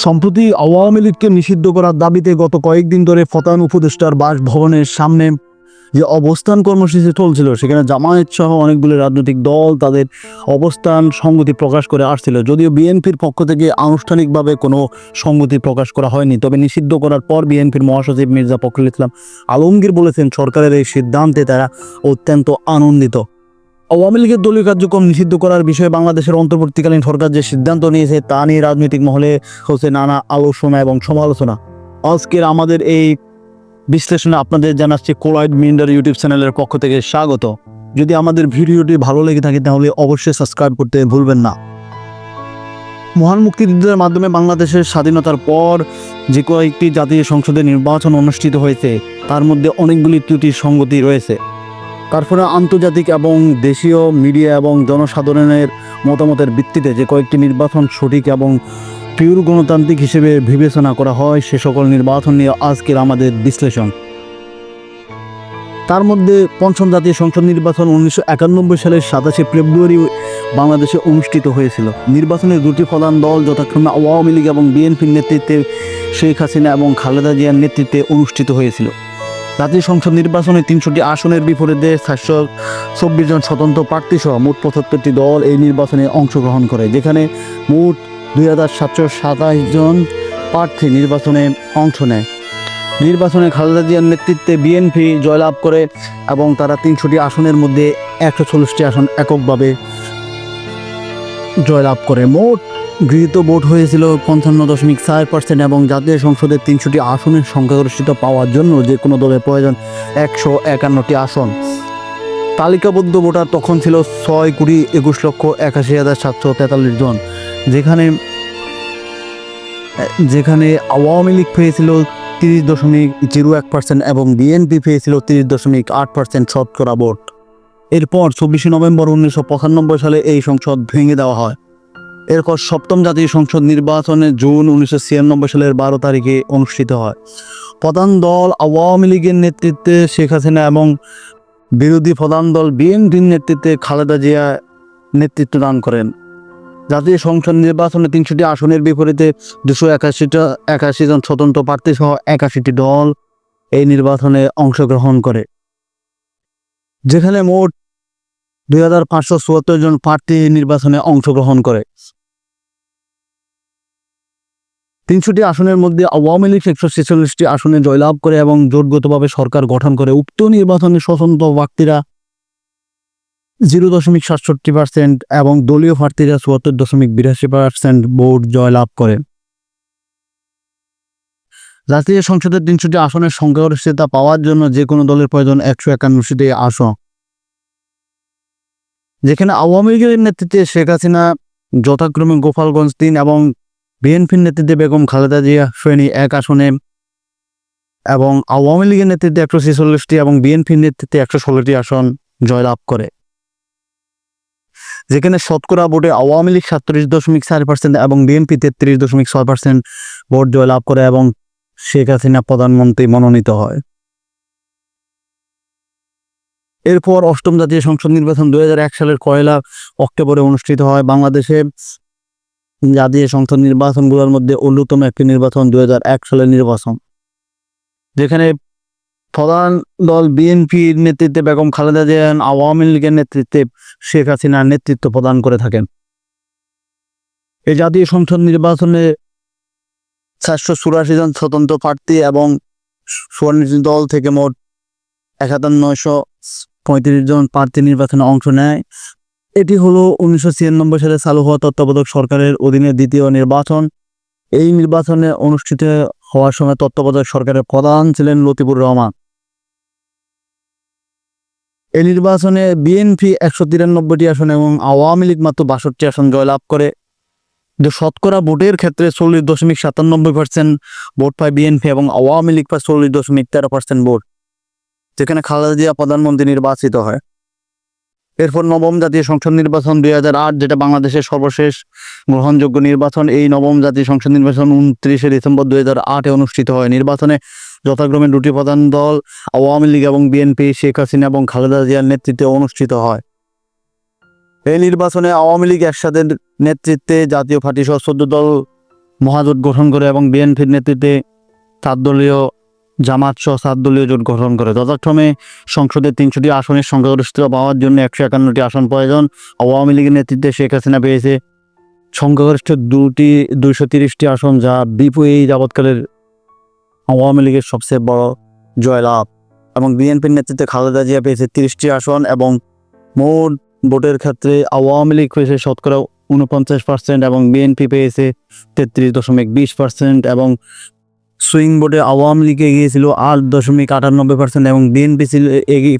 সম্প্রতি আওয়ামী লীগকে নিষিদ্ধ করার দাবিতে গত কয়েকদিন ধরে প্রধান উপদেষ্টার বাসভবনের সামনে যে অবস্থান কর্মসূচি চলছিল, সেখানে জামায়াত সহ অনেকগুলো রাজনৈতিক দল তাদের অবস্থান সংগতি প্রকাশ করে আসছিল। যদিও বিএনপির পক্ষ থেকে আনুষ্ঠানিকভাবে কোনো সংগতি প্রকাশ করা হয়নি, তবে নিষিদ্ধ করার পর বিএনপির মহাসচিব মির্জা ফখরুল ইসলাম আলমগীর বলেছেন, সরকারের এই সিদ্ধান্তে তারা অত্যন্ত আনন্দিত। আওয়ামী লীগের দলীয় কার্যক্রম নিষিদ্ধ করার বিষয়ে বাংলাদেশের অন্তর্বর্তীকালীন সরকার যে সিদ্ধান্ত নিয়েছে তা নিয়ে রাজনৈতিক মহলে হচ্ছে নানা আলোচনা এবং সমালোচনা। আজকের আমাদের এই বিশ্লেষণে আপনাদের জানাচ্ছি কোলাইড মিন্ডার ইউটিউব চ্যানেলের পক্ষ থেকে স্বাগত। যদি আমাদের ভিডিওটি ভালো লেগে থাকে তাহলে অবশ্যই সাবস্ক্রাইব করতে ভুলবেন না। মহান মুক্তিযুদ্ধের মাধ্যমে বাংলাদেশের স্বাধীনতার পর যে কয়েকটি জাতীয় সংসদের নির্বাচন অনুষ্ঠিত হয়েছে তার মধ্যে অনেকগুলি ত্রুটি সংগতি রয়েছে। তারপরে আন্তর্জাতিক এবং দেশীয় মিডিয়া এবং জনসাধারণের মতামতের ভিত্তিতে যে কয়েকটি নির্বাচন সঠিক এবং পিওর গণতান্ত্রিক হিসেবে বিবেচনা করা হয়, সে সকল নির্বাচন নিয়ে আজকের আমাদের বিশ্লেষণ। তার মধ্যে পঞ্চম জাতীয় সংসদ নির্বাচন 1991 সালের 27 ফেব্রুয়ারি বাংলাদেশে অনুষ্ঠিত হয়েছিল। নির্বাচনের দুটি প্রধান দল যথাক্রমে আওয়ামী লীগ এবং বিএনপির নেতৃত্বে শেখ হাসিনা এবং খালেদা জিয়ার নেতৃত্বে অনুষ্ঠিত হয়েছিল। জাতীয় সংসদ নির্বাচনে 300টি আসনের বিপরীতে 424 জন স্বতন্ত্র প্রার্থী সহ মোট 75টি দল এই নির্বাচনে অংশগ্রহণ করে, যেখানে মোট 2727 জন প্রার্থী নির্বাচনে অংশ নেয়। নির্বাচনে খালেদা জিয়ার নেতৃত্বে বিএনপি জয়লাভ করে এবং তারা 300টি আসনের মধ্যে 140টি আসন এককভাবে জয়লাভ করে। মোট গৃহীত ভোট হয়েছিল 55.4% এবং জাতীয় সংসদের 300টি আসনের সংখ্যাগরিষ্ঠতা পাওয়ার জন্য যে কোনো দলের প্রয়োজন 151টি আসন। তালিকাবদ্ধ ভোটার তখন ছিল 6,21,81,743 জন, যেখানে আওয়ামী লীগ পেয়েছিল 30.01% এবং বিএনপি পেয়েছিল 30.8% শতকরা ভোট। এরপর 24 নভেম্বর 1995 সালে এই সংসদ ভেঙে দেওয়া হয়। এরপর সপ্তম জাতীয় সংসদ নির্বাচনে জুন 1996 সালের 12 তারিখে অনুষ্ঠিত হয়। প্রধান দল আওয়ামী লীগের নেতৃত্বে শেখ হাসিনা এবং বিরোধী প্রধান দল বিএনপির নেতৃত্বে খালেদা জিয়া নেতৃত্ব দান করেন। জাতীয় সংসদ নির্বাচনে 300টি আসনের বিপরীতে 281 জন স্বতন্ত্র প্রার্থী সহ 81টি দল এই নির্বাচনে অংশগ্রহণ করে, যেখানে মোট 2574 জন প্রার্থী নির্বাচনে অংশগ্রহণ করে। 300টি আসনের মধ্যে আওয়ামী লীগ 146টি আসনে জয়লাভ করে এবং জোটগতভাবে সরকার গঠন করে। উক্ত নির্বাচনে স্বতন্ত্র প্রার্থীরা 0.67% এবং দলীয় প্রার্থীরা 74.82% ভোট জয়লাভ করে। জাতীয় সংসদের 300টি আসনের সংখ্যাগরিষ্ঠতা পাওয়ার জন্য যে কোনো দলের প্রয়োজন 151টি আসন, যেখানে আওয়ামী লীগের নেতৃত্বে শেখ হাসিনা যথাক্রমে গোপালগঞ্জ 3 এবং বিএনপির নেতৃত্বে বেগম খালেদা জিয়া ফেনী 1 আসনে এবং আওয়ামী লীগের নেতৃত্বে 146টি এবং বিএনপির নেতৃত্বে 116টি আসন জয়লাভ করে, যেখানে শতকরা ভোটে আওয়ামী লীগ 37.4% এবং বিএনপি 33.6% ভোট জয়লাভ করে এবং শেখ হাসিনা প্রধানমন্ত্রী মনোনীত হয়। এরপর অষ্টম জাতীয় সংসদ নির্বাচন 2001 সালের 1 অক্টোবরে অনুষ্ঠিত হয়। বাংলাদেশে জাতীয় সংসদ নির্বাচনগুলোর মধ্যে অন্যতম একটি নির্বাচন 2001 সালের নির্বাচন, যেখানে প্রধান দল বিএনপির নেতৃত্বে বেগম খালেদা জিয়া আওয়ামী লীগের নেতৃত্বে শেখ হাসিনার নেতৃত্ব প্রদান করে থাকেন। এই জাতীয় সংসদ নির্বাচনে 484 জন স্বতন্ত্র প্রার্থী এবং 44 দল থেকে মোট 1935 জন প্রার্থী নির্বাচনে অংশ নেয়। এটি হলো 1996 সালে চালু হওয়া তত্ত্বাবধায়ক সরকারের অধীনে দ্বিতীয় নির্বাচন। এই নির্বাচনে অনুষ্ঠিত হওয়ার সময় তত্ত্বাবধায়ক সরকারের প্রধান ছিলেন লতিফুর রহমান। এই নির্বাচনে বিএনপি 193টি আসন এবং আওয়ামী লীগ মাত্র 62 আসন জয়লাভ করে। শতকরা ভোটের ক্ষেত্রে 40.97% ভোট পায় বিএনপি এবং আওয়ামী লীগ পায় 40.13% ভোট, যেখানে খালেদা জিয়া প্রধানমন্ত্রী নির্বাচিত হয়। এরপর নবম জাতীয় সংসদ নির্বাচন 2008, যেটা বাংলাদেশের সর্বশেষ গ্রহণযোগ্য নির্বাচন। এই নবম জাতীয় সংসদ নির্বাচন 29 ডিসেম্বর 2008 অনুষ্ঠিত হয়। নির্বাচনে যথাক্রমে দুটি প্রধান দল আওয়ামী লীগ এবং বিএনপি শেখ হাসিনা এবং খালেদা জিয়ার নেতৃত্বে অনুষ্ঠিত হয়। এই নির্বাচনে আওয়ামী লীগ একসাথে নেতৃত্বে জাতীয় পার্টি সহ 14 দল মহাজোট গঠন করে এবং বিএনপির নেতৃত্বে 7 দলীয় জামাত সহ 7 দলীয় জোট গঠন করে। যথাক্রমে সংসদে 300টি আসনের সংখ্যাগরিষ্ঠতা পাওয়ার জন্য 151টি আসন প্রয়োজন। আওয়ামী লীগের নেতৃত্বে শেখ হাসিনা পেয়েছে সংখ্যাগরিষ্ঠ 230টি আসন, যা এই যাবৎকালের আওয়ামী লীগের সবচেয়ে বড় জয়লাভ। এবং বিএনপির নেতৃত্বে খালেদা জিয়া পেয়েছে 30টি আসন এবং মোট ভোটের ক্ষেত্রে আওয়ামী লীগ পেয়েছে শতকরা 49% এবং বিএনপি পেয়েছে 33.20% এবং সুইং ভোটে আওয়ামী লীগ এগিয়েছিল 8.98% এবং বিএনপি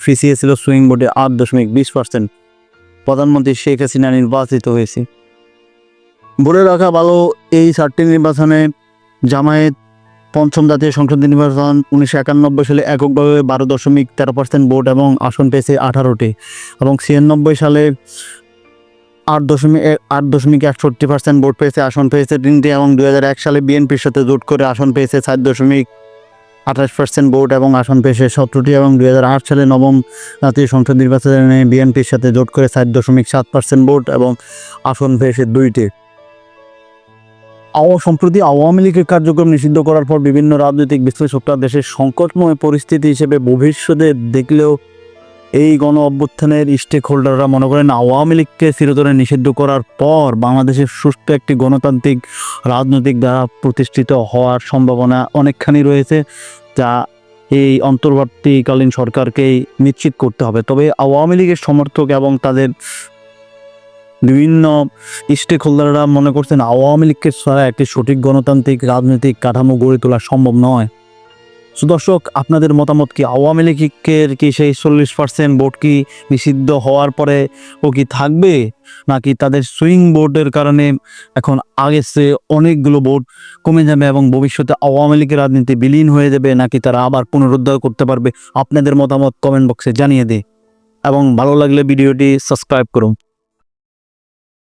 পিছিয়ে ছিল সুইং ভোটে 8.20%। প্রধানমন্ত্রী শেখ হাসিনা নির্বাচিত হয়েছে। বলে রাখা ভালো, এই 4টি নির্বাচনে জামায়াত পঞ্চম জাতীয় সংসদ নির্বাচন 1991 সালে এককভাবে 12.13% ভোট এবং আসন পেয়েছে 18টি এবং 96 সালে 8.61% ভোট পেয়েছে, আসন পেয়েছে 3টি এবং 2001 সালে বিএনপির সাথে জোট করে আসন পেয়েছে 4.28% ভোট এবং আসন পেয়েছে 17টি এবং 2008 সালে নবম জাতীয় সংসদ নির্বাচনে বিএনপির সাথে জোট করে 4.7% ভোট এবং আসন পেয়েছে 2টি। সম্প্রতি আওয়ামী লীগের কার্যক্রম নিষিদ্ধ করার পর বিভিন্ন রাজনৈতিক বিশ্লেষকরা দেশের সংকটময় পরিস্থিতি হিসেবে ভবিষ্যতে দেখলেও এই গণ অভ্যুত্থানের স্টেক হোল্ডাররা মনে করেন আওয়ামী লীগকে চিরতরে নিষিদ্ধ করার পর বাংলাদেশের সুষ্ঠু একটি গণতান্ত্রিক রাজনৈতিক দ্বারা প্রতিষ্ঠিত হওয়ার সম্ভাবনা অনেকখানি রয়েছে, যা এই অন্তর্বর্তীকালীন সরকারকেই নিশ্চিত করতে হবে। তবে আওয়ামী লীগের সমর্থক এবং তাদের বিভিন্ন স্টেক হোল্ডাররা মনে করছেন আওয়ামী লীগকে ছাড়া একটি সঠিক গণতান্ত্রিক রাজনৈতিক কাঠামো গড়ে তোলা সম্ভব নয়। দর্শক, আপনাদের মতামত কি? আওয়ামী লীগের কি সেই 40% ভোট কি নিষিদ্ধ হওয়ার পরে ও কি থাকবে, নাকি তাদের সুইং ভোটের কারণে এখন আগের চেয়ে অনেকগুলো ভোট কমে যাবে এবং ভবিষ্যতে আওয়ামী লীগের রাজনীতি বিলীন হয়ে যাবে, নাকি তারা আবার পুনরুদ্ধার করতে পারবে? আপনাদের মতামত কমেন্ট বক্সে জানিয়ে দিন এবং ভালো লাগলে ভিডিওটি সাবস্ক্রাইব করুন।